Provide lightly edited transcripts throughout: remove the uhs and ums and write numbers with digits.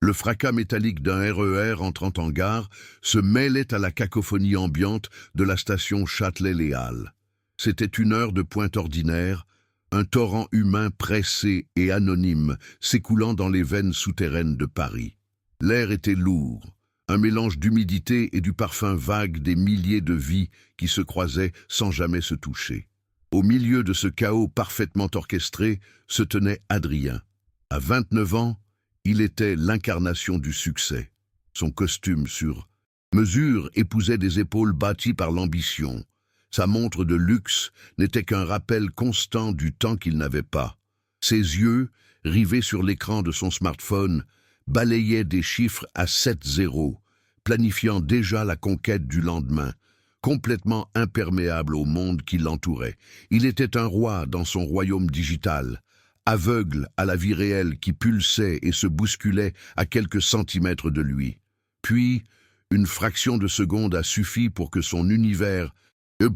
Le fracas métallique d'un RER entrant en gare se mêlait à la cacophonie ambiante de la station Châtelet-Les Halles. C'était une heure de pointe ordinaire, un torrent humain pressé et anonyme s'écoulant dans les veines souterraines de Paris. L'air était lourd, un mélange d'humidité et du parfum vague des milliers de vies qui se croisaient sans jamais se toucher. Au milieu de ce chaos parfaitement orchestré se tenait Adrien. À 29 ans, il était l'incarnation du succès. Son costume sur mesure épousait des épaules bâties par l'ambition. Sa montre de luxe n'était qu'un rappel constant du temps qu'il n'avait pas. Ses yeux, rivés sur l'écran de son smartphone, balayaient des chiffres à 7 zéros, planifiant déjà la conquête du lendemain, complètement imperméable au monde qui l'entourait. Il était un roi dans son royaume digital, aveugle à la vie réelle qui pulsait et se bousculait à quelques centimètres de lui. Puis, une fraction de seconde a suffi pour que son univers,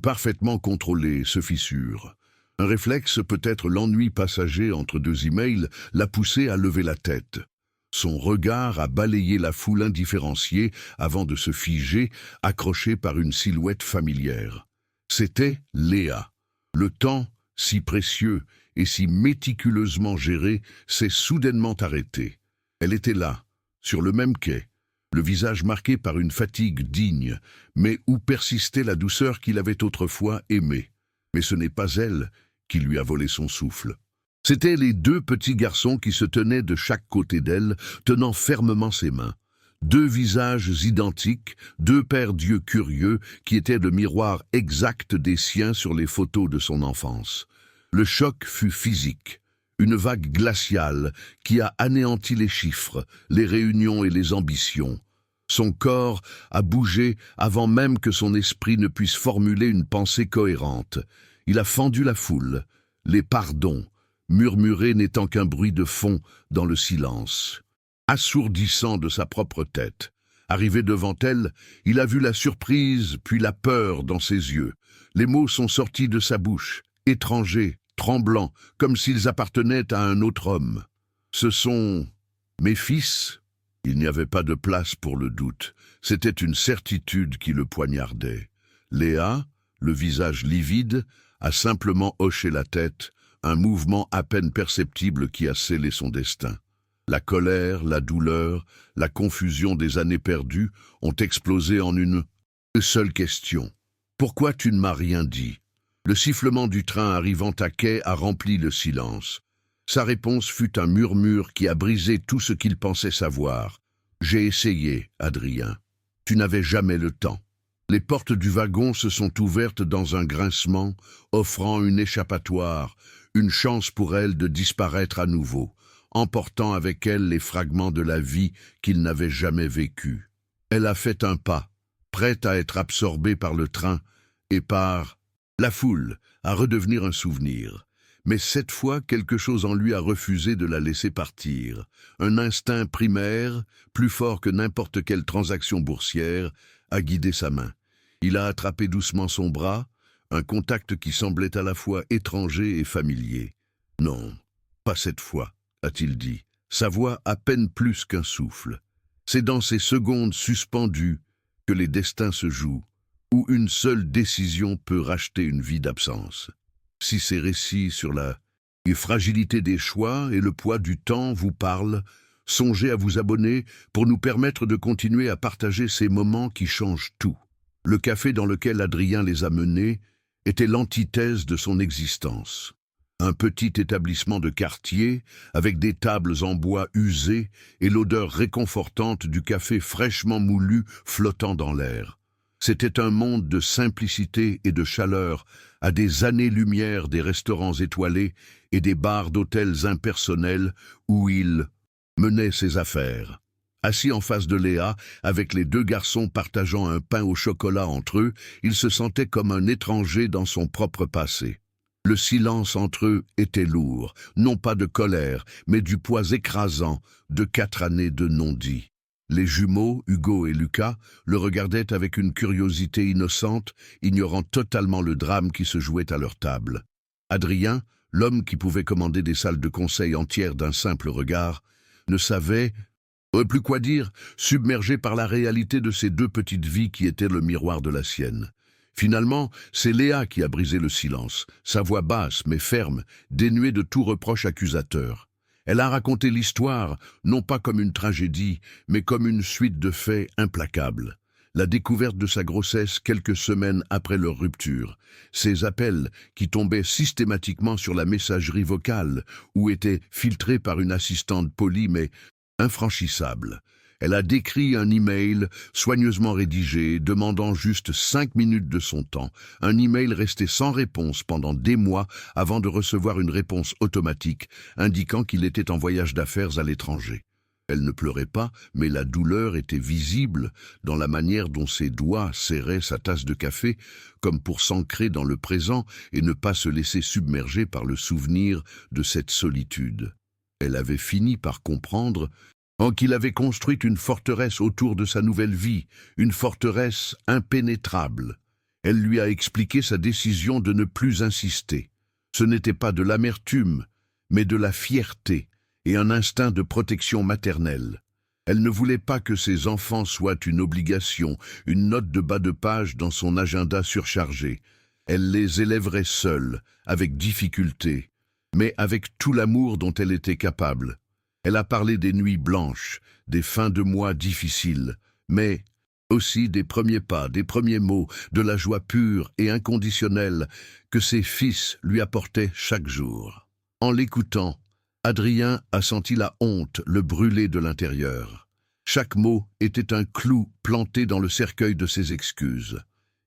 parfaitement contrôlé, se fissure. Un réflexe, peut-être l'ennui passager entre deux emails, l'a poussé à lever la tête. Son regard a balayé la foule indifférenciée avant de se figer, accroché par une silhouette familière. C'était Léa. Le temps, si précieux et si méticuleusement géré, s'est soudainement arrêté. Elle était là, sur le même quai, le visage marqué par une fatigue digne, mais où persistait la douceur qu'il avait autrefois aimée. Mais ce n'est pas elle qui lui a volé son souffle. C'étaient les deux petits garçons qui se tenaient de chaque côté d'elle, tenant fermement ses mains. Deux visages identiques, deux paires d'yeux curieux qui étaient le miroir exact des siens sur les photos de son enfance. Le choc fut physique, une vague glaciale qui a anéanti les chiffres, les réunions et les ambitions. Son corps a bougé avant même que son esprit ne puisse formuler une pensée cohérente. Il a fendu la foule, les pardons, murmurés n'étant qu'un bruit de fond dans le silence. Assourdissant de sa propre tête. Arrivé devant elle, il a vu la surprise puis la peur dans ses yeux. Les mots sont sortis de sa bouche, étrangers, tremblants, comme s'ils appartenaient à un autre homme. Ce sont mes fils. Il n'y avait pas de place pour le doute. C'était une certitude qui le poignardait. Léa, le visage livide, a simplement hoché la tête, un mouvement à peine perceptible qui a scellé son destin. La colère, la douleur, la confusion des années perdues ont explosé en une seule question. Pourquoi tu ne m'as rien dit? Le sifflement du train arrivant à quai a rempli le silence. Sa réponse fut un murmure qui a brisé tout ce qu'il pensait savoir. J'ai essayé, Adrien. Tu n'avais jamais le temps. Les portes du wagon se sont ouvertes dans un grincement, offrant une échappatoire, une chance pour elle de disparaître à nouveau, emportant avec elle les fragments de la vie qu'il n'avait jamais vécue. Elle a fait un pas, prête à être absorbée par le train et par la foule, à redevenir un souvenir. Mais cette fois, quelque chose en lui a refusé de la laisser partir. Un instinct primaire, plus fort que n'importe quelle transaction boursière, a guidé sa main. Il a attrapé doucement son bras, un contact qui semblait à la fois étranger et familier. « Non, pas cette fois », a-t-il dit, sa voix à peine plus qu'un souffle. C'est dans ces secondes suspendues que les destins se jouent, où une seule décision peut racheter une vie d'absence. Si ces récits sur la fragilité des choix et le poids du temps vous parlent, songez à vous abonner pour nous permettre de continuer à partager ces moments qui changent tout. Le café dans lequel Adrien les a menés était l'antithèse de son existence. Un petit établissement de quartier, avec des tables en bois usées et l'odeur réconfortante du café fraîchement moulu flottant dans l'air. C'était un monde de simplicité et de chaleur, à des années-lumière des restaurants étoilés et des bars d'hôtels impersonnels où il menait ses affaires. Assis en face de Léa, avec les deux garçons partageant un pain au chocolat entre eux, il se sentait comme un étranger dans son propre passé. Le silence entre eux était lourd, non pas de colère, mais du poids écrasant de 4 années de non-dit. Les jumeaux, Hugo et Lucas, le regardaient avec une curiosité innocente, ignorant totalement le drame qui se jouait à leur table. Adrien, l'homme qui pouvait commander des salles de conseil entières d'un simple regard, ne savait Plus quoi dire, submergé par la réalité de ces deux petites vies qui étaient le miroir de la sienne. Finalement, c'est Léa qui a brisé le silence, sa voix basse mais ferme, dénuée de tout reproche accusateur. Elle a raconté l'histoire, non pas comme une tragédie, mais comme une suite de faits implacables. La découverte de sa grossesse quelques semaines après leur rupture, ses appels qui tombaient systématiquement sur la messagerie vocale ou étaient filtrés par une assistante polie mais infranchissable. Elle a décrit un email soigneusement rédigé, demandant juste 5 minutes de son temps. Un email resté sans réponse pendant des mois avant de recevoir une réponse automatique indiquant qu'il était en voyage d'affaires à l'étranger. Elle ne pleurait pas, mais la douleur était visible dans la manière dont ses doigts serraient sa tasse de café, comme pour s'ancrer dans le présent et ne pas se laisser submerger par le souvenir de cette solitude. Elle avait fini par comprendre qu'il avait construit une forteresse autour de sa nouvelle vie, une forteresse impénétrable. Elle lui a expliqué sa décision de ne plus insister. Ce n'était pas de l'amertume, mais de la fierté et un instinct de protection maternelle. Elle ne voulait pas que ses enfants soient une obligation, une note de bas de page dans son agenda surchargé. Elle les élèverait seule, avec difficulté, mais avec tout l'amour dont elle était capable. Elle a parlé des nuits blanches, des fins de mois difficiles, mais aussi des premiers pas, des premiers mots, de la joie pure et inconditionnelle que ses fils lui apportaient chaque jour. En l'écoutant, Adrien a senti la honte le brûler de l'intérieur. Chaque mot était un clou planté dans le cercueil de ses excuses.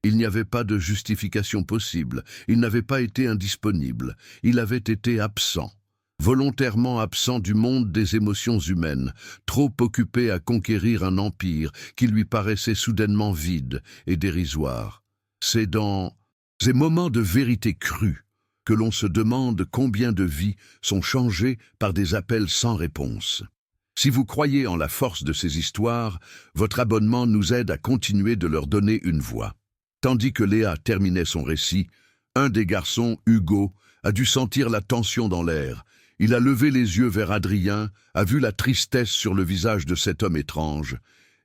Il n'y avait pas de justification possible, il n'avait pas été indisponible, il avait été absent. Volontairement absent du monde des émotions humaines, trop occupé à conquérir un empire qui lui paraissait soudainement vide et dérisoire. C'est dans ces moments de vérité crue que l'on se demande combien de vies sont changées par des appels sans réponse. Si vous croyez en la force de ces histoires, votre abonnement nous aide à continuer de leur donner une voix. Tandis que Léa terminait son récit, un des garçons, Hugo, a dû sentir la tension dans l'air. Il a levé les yeux vers Adrien, a vu la tristesse sur le visage de cet homme étrange,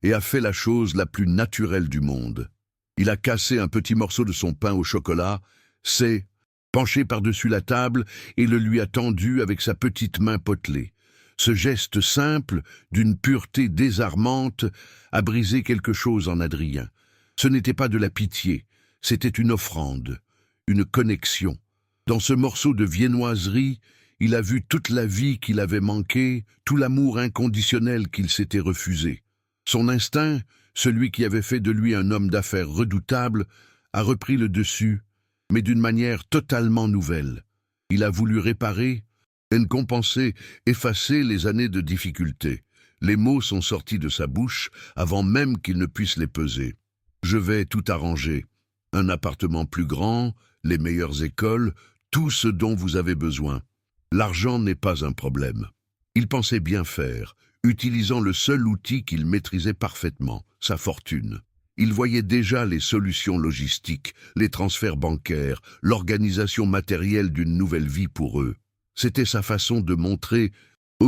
et a fait la chose la plus naturelle du monde. Il a cassé un petit morceau de son pain au chocolat, s'est penché par-dessus la table et le lui a tendu avec sa petite main potelée. Ce geste simple, d'une pureté désarmante, a brisé quelque chose en Adrien. Ce n'était pas de la pitié, c'était une offrande, une connexion. Dans ce morceau de viennoiserie, il a vu toute la vie qu'il avait manquée, tout l'amour inconditionnel qu'il s'était refusé. Son instinct, celui qui avait fait de lui un homme d'affaires redoutable, a repris le dessus, mais d'une manière totalement nouvelle. Il a voulu réparer, compenser, effacer les années de difficulté. Les mots sont sortis de sa bouche avant même qu'il ne puisse les peser. Je vais tout arranger. Un appartement plus grand, les meilleures écoles, tout ce dont vous avez besoin. L'argent n'est pas un problème. Il pensait bien faire, utilisant le seul outil qu'il maîtrisait parfaitement, sa fortune. Il voyait déjà les solutions logistiques, les transferts bancaires, l'organisation matérielle d'une nouvelle vie pour eux. C'était sa façon de montrer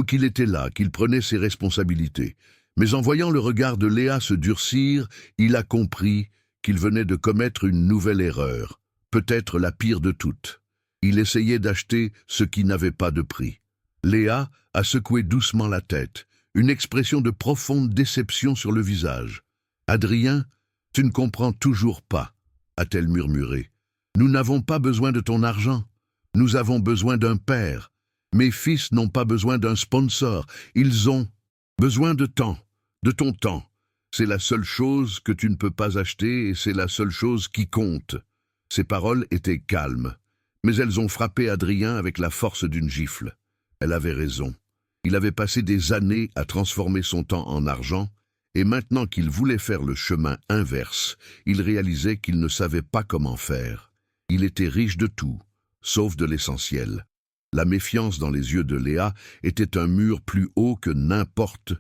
qu'il était là, qu'il prenait ses responsabilités. Mais en voyant le regard de Léa se durcir, il a compris qu'il venait de commettre une nouvelle erreur, peut-être la pire de toutes. Il essayait d'acheter ce qui n'avait pas de prix. Léa a secoué doucement la tête, une expression de profonde déception sur le visage. « Adrien, tu ne comprends toujours pas, » a-t-elle murmuré. « Nous n'avons pas besoin de ton argent. Nous avons besoin d'un père. Mes fils n'ont pas besoin d'un sponsor. Ils ont besoin de temps, de ton temps. C'est la seule chose que tu ne peux pas acheter et c'est la seule chose qui compte. » Ses paroles étaient calmes, mais elles ont frappé Adrien avec la force d'une gifle. Elle avait raison. Il avait passé des années à transformer son temps en argent, et maintenant qu'il voulait faire le chemin inverse, il réalisait qu'il ne savait pas comment faire. Il était riche de tout, sauf de l'essentiel. La méfiance dans les yeux de Léa était un mur plus haut que n'importe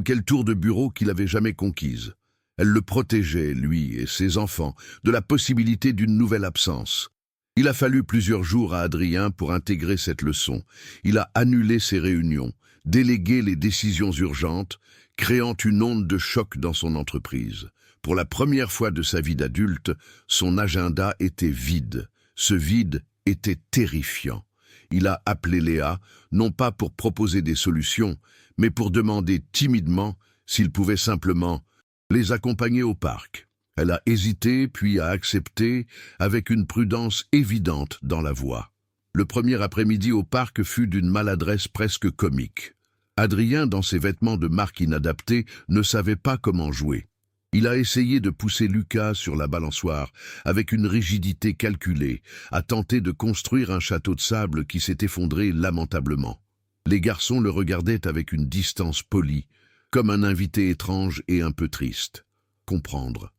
quelle tour de bureau qu'il avait jamais conquise. Elle le protégeait, lui et ses enfants, de la possibilité d'une nouvelle absence. Il a fallu plusieurs jours à Adrien pour intégrer cette leçon. Il a annulé ses réunions, déléguer les décisions urgentes, créant une onde de choc dans son entreprise. Pour la première fois de sa vie d'adulte, son agenda était vide. Ce vide était terrifiant. Il a appelé Léa, non pas pour proposer des solutions, mais pour demander timidement s'il pouvait simplement les accompagner au parc. Elle a hésité, puis a accepté, avec une prudence évidente dans la voix. Le premier après-midi au parc fut d'une maladresse presque comique. Adrien, dans ses vêtements de marque inadaptés, ne savait pas comment jouer. Il a essayé de pousser Lucas sur la balançoire, avec une rigidité calculée, a tenté de construire un château de sable qui s'est effondré lamentablement. Les garçons le regardaient avec une distance polie, comme un invité étrange et un peu triste. Comprendre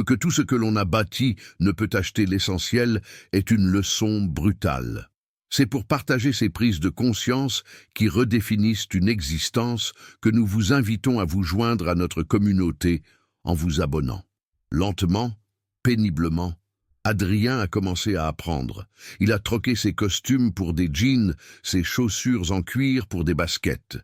que tout ce que l'on a bâti ne peut acheter l'essentiel est une leçon brutale. C'est pour partager ces prises de conscience qui redéfinissent une existence que nous vous invitons à vous joindre à notre communauté en vous abonnant. Lentement, péniblement, Adrien a commencé à apprendre. Il a troqué ses costumes pour des jeans, ses chaussures en cuir pour des baskets.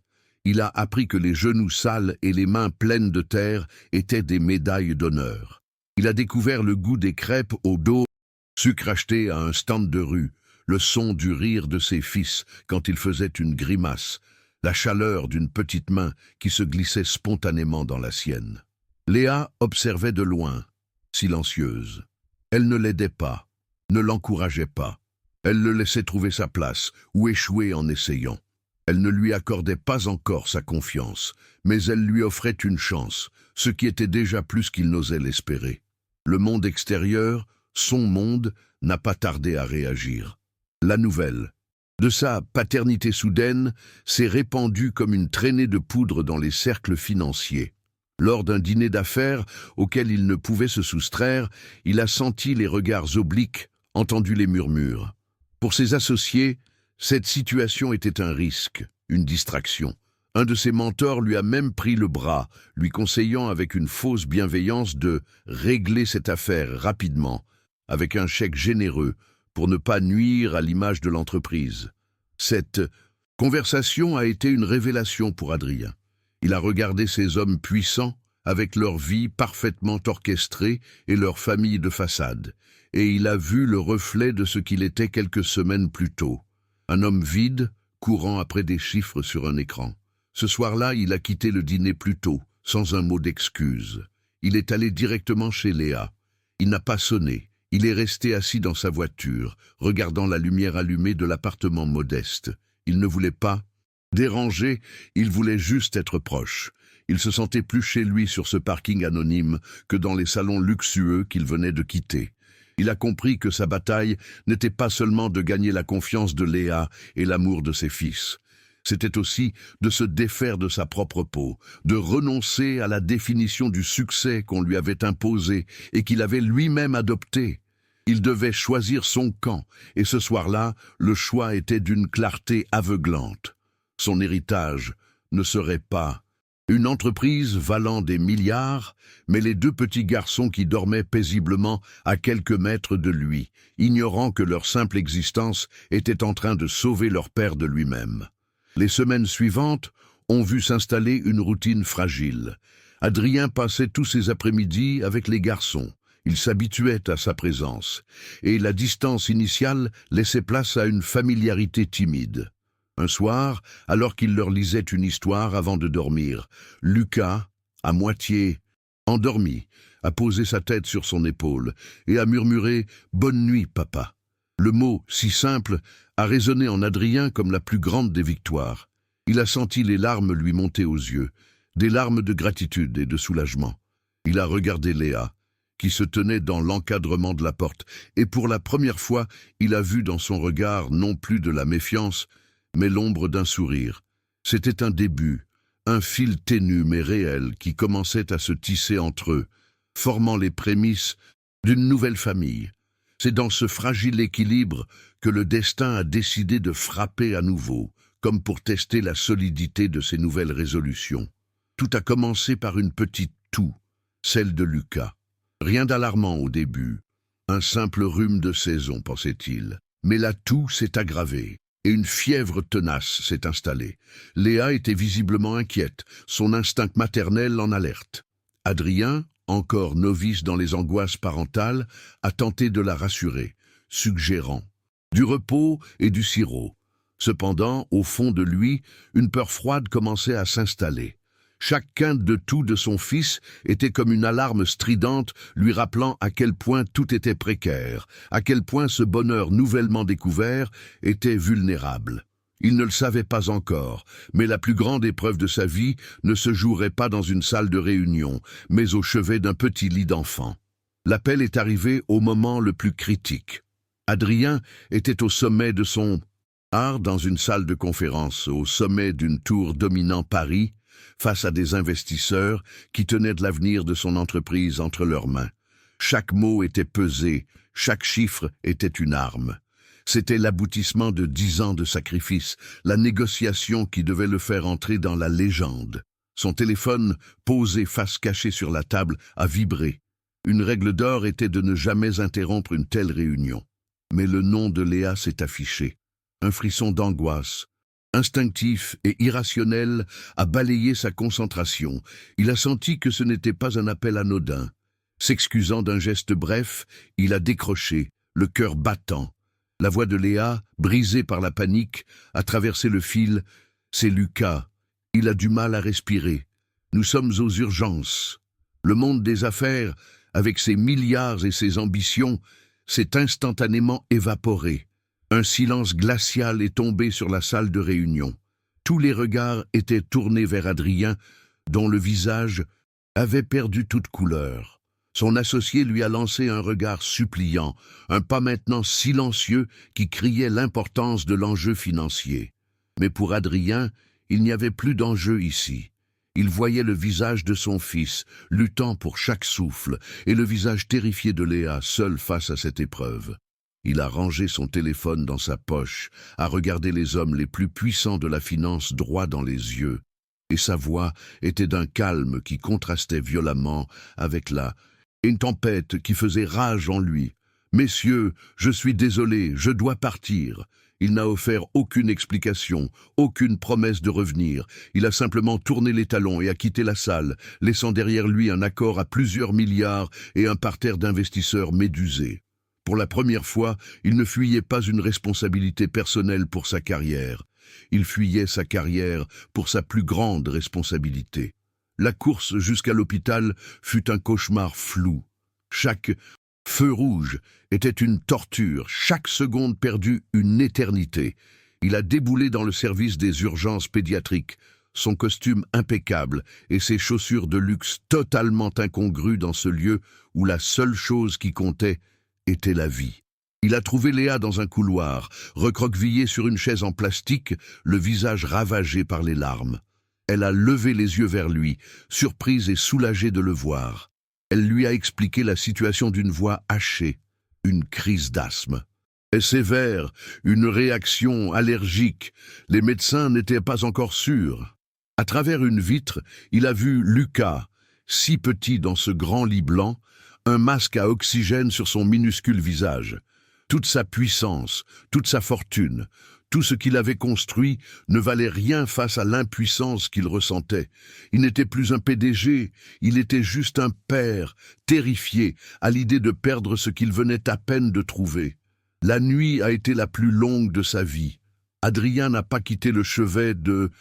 Il a appris que les genoux sales et les mains pleines de terre étaient des médailles d'honneur. Il a découvert le goût des crêpes au dos, sucre acheté à un stand de rue, le son du rire de ses fils quand il faisait une grimace, la chaleur d'une petite main qui se glissait spontanément dans la sienne. Léa observait de loin, silencieuse. Elle ne l'aidait pas, ne l'encourageait pas. Elle le laissait trouver sa place ou échouer en essayant. Elle ne lui accordait pas encore sa confiance, mais elle lui offrait une chance, ce qui était déjà plus qu'il n'osait l'espérer. Le monde extérieur, son monde, n'a pas tardé à réagir. La nouvelle de sa paternité soudaine s'est répandue comme une traînée de poudre dans les cercles financiers. Lors d'un dîner d'affaires auquel il ne pouvait se soustraire, il a senti les regards obliques, entendu les murmures. Pour ses associés, cette situation était un risque, une distraction. Un de ses mentors lui a même pris le bras, lui conseillant avec une fausse bienveillance de régler cette affaire rapidement, avec un chèque généreux, pour ne pas nuire à l'image de l'entreprise. Cette conversation a été une révélation pour Adrien. Il a regardé ces hommes puissants, avec leur vie parfaitement orchestrée et leur famille de façade, et il a vu le reflet de ce qu'il était quelques semaines plus tôt. Un homme vide, courant après des chiffres sur un écran. Ce soir-là, il a quitté le dîner plus tôt, sans un mot d'excuse. Il est allé directement chez Léa. Il n'a pas sonné. Il est resté assis dans sa voiture, regardant la lumière allumée de l'appartement modeste. Il ne voulait pas déranger, il voulait juste être proche. Il se sentait plus chez lui sur ce parking anonyme que dans les salons luxueux qu'il venait de quitter. Il a compris que sa bataille n'était pas seulement de gagner la confiance de Léa et l'amour de ses fils. C'était aussi de se défaire de sa propre peau, de renoncer à la définition du succès qu'on lui avait imposé et qu'il avait lui-même adopté. Il devait choisir son camp, et ce soir-là, le choix était d'une clarté aveuglante. Son héritage ne serait pas une entreprise valant des milliards, mais les deux petits garçons qui dormaient paisiblement à quelques mètres de lui, ignorant que leur simple existence était en train de sauver leur père de lui-même. Les semaines suivantes ont vu s'installer une routine fragile. Adrien passait tous ses après-midi avec les garçons. Il s'habituait à sa présence, et la distance initiale laissait place à une familiarité timide. Un soir, alors qu'il leur lisait une histoire avant de dormir, Lucas, à moitié endormi, a posé sa tête sur son épaule et a murmuré « Bonne nuit, papa ». Le mot, si simple, a résonné en Adrien comme la plus grande des victoires. Il a senti les larmes lui monter aux yeux, des larmes de gratitude et de soulagement. Il a regardé Léa, qui se tenait dans l'encadrement de la porte, et pour la première fois, il a vu dans son regard non plus de la méfiance, mais l'ombre d'un sourire. C'était un début, un fil ténu mais réel qui commençait à se tisser entre eux, formant les prémices d'une nouvelle famille. C'est dans ce fragile équilibre que le destin a décidé de frapper à nouveau, comme pour tester la solidité de ses nouvelles résolutions. Tout a commencé par une petite toux, celle de Lucas. Rien d'alarmant au début, un simple rhume de saison, pensait-il. Mais la toux s'est aggravée. et une fièvre tenace s'est installée. Léa était visiblement inquiète, son instinct maternel en alerte. Adrien, encore novice dans les angoisses parentales, a tenté de la rassurer, suggérant du repos et du sirop. Cependant, au fond de lui, une peur froide commençait à s'installer. Chaque quinte de toux de son fils était comme une alarme stridente lui rappelant à quel point tout était précaire, à quel point ce bonheur nouvellement découvert était vulnérable. Il ne le savait pas encore, mais la plus grande épreuve de sa vie ne se jouerait pas dans une salle de réunion, mais au chevet d'un petit lit d'enfant. L'appel est arrivé au moment le plus critique. Adrien était au sommet de son art dans une salle de conférence, au sommet d'une tour dominant Paris, face à des investisseurs qui tenaient de l'avenir de son entreprise entre leurs mains. Chaque mot était pesé, chaque chiffre était une arme. C'était l'aboutissement de 10 ans de sacrifice, la négociation qui devait le faire entrer dans la légende. Son téléphone, posé face cachée sur la table, a vibré. Une règle d'or était de ne jamais interrompre une telle réunion. Mais le nom de Léa s'est affiché. Un frisson d'angoisse, instinctif et irrationnel, a balayé sa concentration. Il a senti que ce n'était pas un appel anodin. S'excusant d'un geste bref, il a décroché, le cœur battant. La voix de Léa, brisée par la panique, a traversé le fil. C'est Lucas. Il a du mal à respirer. Nous sommes aux urgences. Le monde des affaires, avec ses milliards et ses ambitions, s'est instantanément évaporé. Un silence glacial est tombé sur la salle de réunion. Tous les regards étaient tournés vers Adrien, dont le visage avait perdu toute couleur. Son associé lui a lancé un regard suppliant, un pas maintenant silencieux qui criait l'importance de l'enjeu financier. Mais pour Adrien, il n'y avait plus d'enjeu ici. Il voyait le visage de son fils, luttant pour chaque souffle, et le visage terrifié de Léa, seule face à cette épreuve. Il a rangé son téléphone dans sa poche, a regardé les hommes les plus puissants de la finance droit dans les yeux, et sa voix était d'un calme qui contrastait violemment avec une tempête qui faisait rage en lui. « Messieurs, je suis désolé, je dois partir. » Il n'a offert aucune explication, aucune promesse de revenir. Il a simplement tourné les talons et a quitté la salle, laissant derrière lui un accord à plusieurs milliards et un parterre d'investisseurs médusés. Pour la première fois, il ne fuyait pas une responsabilité personnelle pour sa carrière. Il fuyait sa carrière pour sa plus grande responsabilité. La course jusqu'à l'hôpital fut un cauchemar flou. Chaque feu rouge était une torture, chaque seconde perdue une éternité. Il a déboulé dans le service des urgences pédiatriques, son costume impeccable et ses chaussures de luxe totalement incongrues dans ce lieu où la seule chose qui comptait était la vie. Il a trouvé Léa dans un couloir, recroquevillée sur une chaise en plastique, le visage ravagé par les larmes. Elle a levé les yeux vers lui, surprise et soulagée de le voir. Elle lui a expliqué la situation d'une voix hachée, une crise d'asthme. Et sévère, une réaction allergique. Les médecins n'étaient pas encore sûrs. À travers une vitre, il a vu Lucas, si petit dans ce grand lit blanc, un masque à oxygène sur son minuscule visage. Toute sa puissance, toute sa fortune, tout ce qu'il avait construit ne valait rien face à l'impuissance qu'il ressentait. Il n'était plus un PDG, il était juste un père, terrifié à l'idée de perdre ce qu'il venait à peine de trouver. La nuit a été la plus longue de sa vie. Adrien n'a pas quitté le chevet de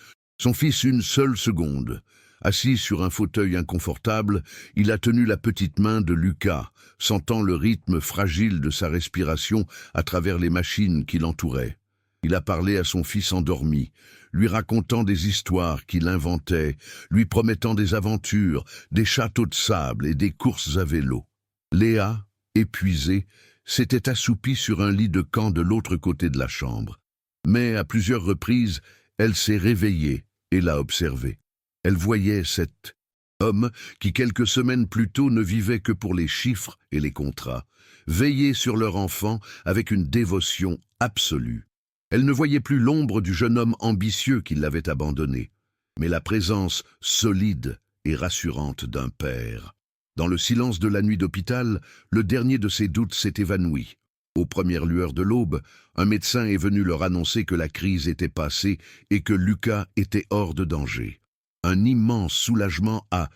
son fils une seule seconde. Assis sur un fauteuil inconfortable, il a tenu la petite main de Lucas, sentant le rythme fragile de sa respiration à travers les machines qui l'entouraient. Il a parlé à son fils endormi, lui racontant des histoires qu'il inventait, lui promettant des aventures, des châteaux de sable et des courses à vélo. Léa, épuisée, s'était assoupie sur un lit de camp de l'autre côté de la chambre. Mais à plusieurs reprises, elle s'est réveillée et l'a observé. Elle voyait cet homme qui, quelques semaines plus tôt, ne vivait que pour les chiffres et les contrats, veiller sur leur enfant avec une dévotion absolue. Elle ne voyait plus l'ombre du jeune homme ambitieux qui l'avait abandonné, mais la présence solide et rassurante d'un père. Dans le silence de la nuit d'hôpital, le dernier de ses doutes s'est évanoui. Aux premières lueurs de l'aube, un médecin est venu leur annoncer que la crise était passée et que Lucas était hors de danger. Un immense soulagement a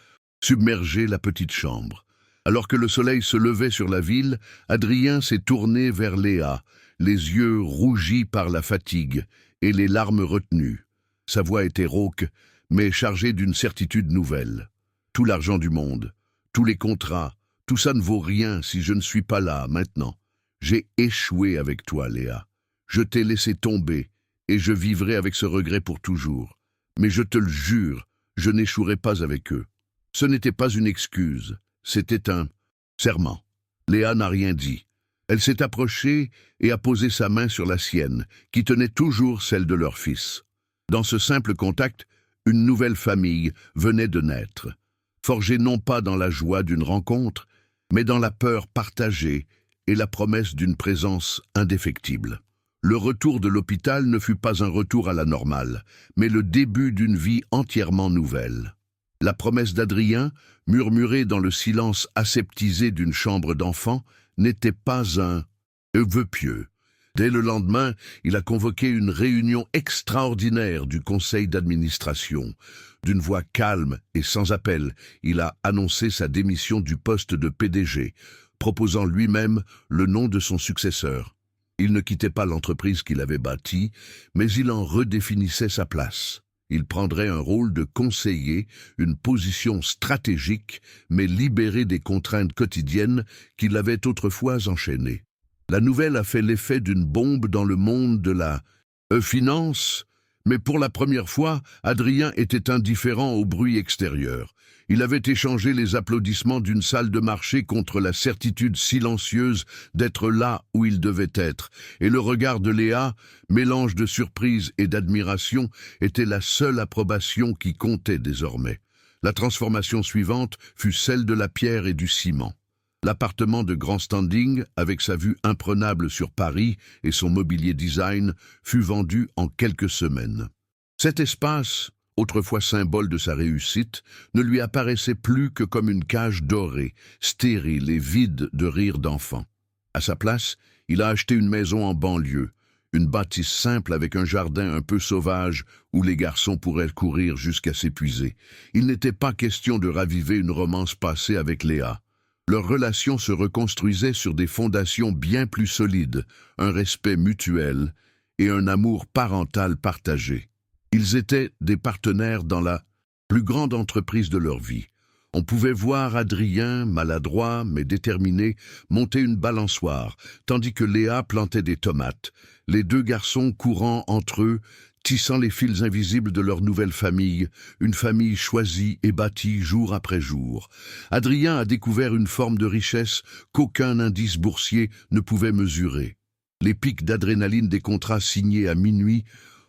submergé la petite chambre. Alors que le soleil se levait sur la ville, Adrien s'est tourné vers Léa, les yeux rougis par la fatigue et les larmes retenues. Sa voix était rauque, mais chargée d'une certitude nouvelle. Tout l'argent du monde, tous les contrats, tout ça ne vaut rien si je ne suis pas là maintenant. J'ai échoué avec toi, Léa. Je t'ai laissé tomber, et je vivrai avec ce regret pour toujours. Mais je te le jure, je n'échouerai pas avec eux. Ce n'était pas une excuse, c'était un serment. Léa n'a rien dit. Elle s'est approchée et a posé sa main sur la sienne, qui tenait toujours celle de leur fils. Dans ce simple contact, une nouvelle famille venait de naître, forgée non pas dans la joie d'une rencontre, mais dans la peur partagée et la promesse d'une présence indéfectible. Le retour de l'hôpital ne fut pas un retour à la normale, mais le début d'une vie entièrement nouvelle. La promesse d'Adrien, murmurée dans le silence aseptisé d'une chambre d'enfant, n'était pas un vœu pieux. Dès le lendemain, il a convoqué une réunion extraordinaire du conseil d'administration. D'une voix calme et sans appel, il a annoncé sa démission du poste de PDG, proposant lui-même le nom de son successeur. Il ne quittait pas l'entreprise qu'il avait bâtie, mais il en redéfinissait sa place. Il prendrait un rôle de conseiller, une position stratégique, mais libérée des contraintes quotidiennes qui l'avaient autrefois enchaîné. La nouvelle a fait l'effet d'une bombe dans le monde de la finance, mais pour la première fois, Adrien était indifférent au bruit extérieur. Il avait échangé les applaudissements d'une salle de marché contre la certitude silencieuse d'être là où il devait être, et le regard de Léa, mélange de surprise et d'admiration, était la seule approbation qui comptait désormais. La transformation suivante fut celle de la pierre et du ciment. L'appartement de grand standing, avec sa vue imprenable sur Paris et son mobilier design, fut vendu en quelques semaines. Cet espace, autrefois symbole de sa réussite, ne lui apparaissait plus que comme une cage dorée, stérile et vide de rires d'enfants. À sa place, il a acheté une maison en banlieue, une bâtisse simple avec un jardin un peu sauvage où les garçons pourraient courir jusqu'à s'épuiser. Il n'était pas question de raviver une romance passée avec Léa. Leur relation se reconstruisait sur des fondations bien plus solides, un respect mutuel et un amour parental partagé. Ils étaient des partenaires dans la plus grande entreprise de leur vie. On pouvait voir Adrien, maladroit mais déterminé, monter une balançoire, tandis que Léa plantait des tomates, les deux garçons courant entre eux, tissant les fils invisibles de leur nouvelle famille, une famille choisie et bâtie jour après jour. Adrien a découvert une forme de richesse qu'aucun indice boursier ne pouvait mesurer. Les pics d'adrénaline des contrats signés à minuit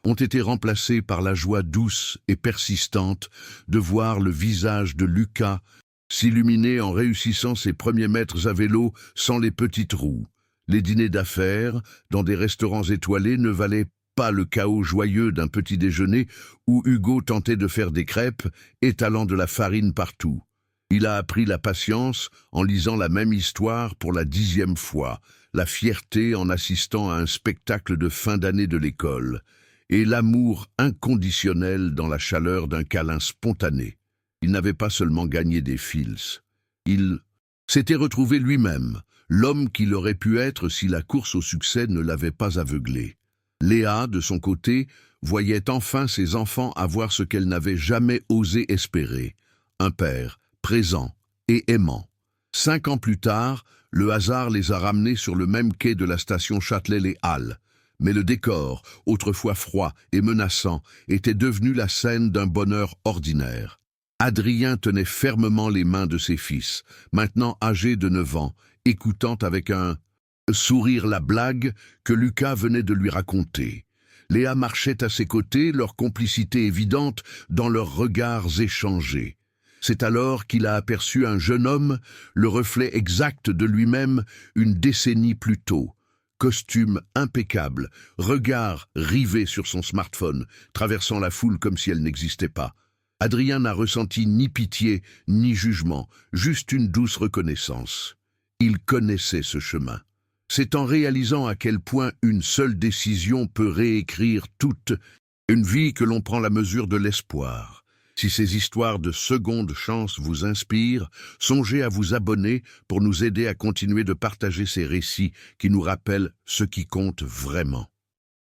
ont été remplacés par la joie douce et persistante de voir le visage de Lucas s'illuminer en réussissant ses premiers mètres à vélo sans les petites roues. Les dîners d'affaires, dans des restaurants étoilés, ne valaient pas le chaos joyeux d'un petit déjeuner où Hugo tentait de faire des crêpes, étalant de la farine partout. Il a appris la patience en lisant la même histoire pour la 10e fois, la fierté en assistant à un spectacle de fin d'année de l'école, et l'amour inconditionnel dans la chaleur d'un câlin spontané. Il n'avait pas seulement gagné des fils. Il s'était retrouvé lui-même, l'homme qu'il aurait pu être si la course au succès ne l'avait pas aveuglé. Léa, de son côté, voyait enfin ses enfants avoir ce qu'elle n'avait jamais osé espérer, un père présent et aimant. 5 ans plus tard, le hasard les a ramenés sur le même quai de la station Châtelet-Les Halles. Mais le décor, autrefois froid et menaçant, était devenu la scène d'un bonheur ordinaire. Adrien tenait fermement les mains de ses fils, maintenant âgés de 9 ans, écoutant avec un sourire la blague que Lucas venait de lui raconter. Léa marchait à ses côtés, leur complicité évidente dans leurs regards échangés. C'est alors qu'il a aperçu un jeune homme, le reflet exact de lui-même une décennie plus tôt. Costume impeccable, regard rivé sur son smartphone, traversant la foule comme si elle n'existait pas. Adrien n'a ressenti ni pitié, ni jugement, juste une douce reconnaissance. Il connaissait ce chemin. C'est en réalisant à quel point une seule décision peut réécrire toute une vie que l'on prend la mesure de l'espoir. Si ces histoires de seconde chance vous inspirent, songez à vous abonner pour nous aider à continuer de partager ces récits qui nous rappellent ce qui compte vraiment.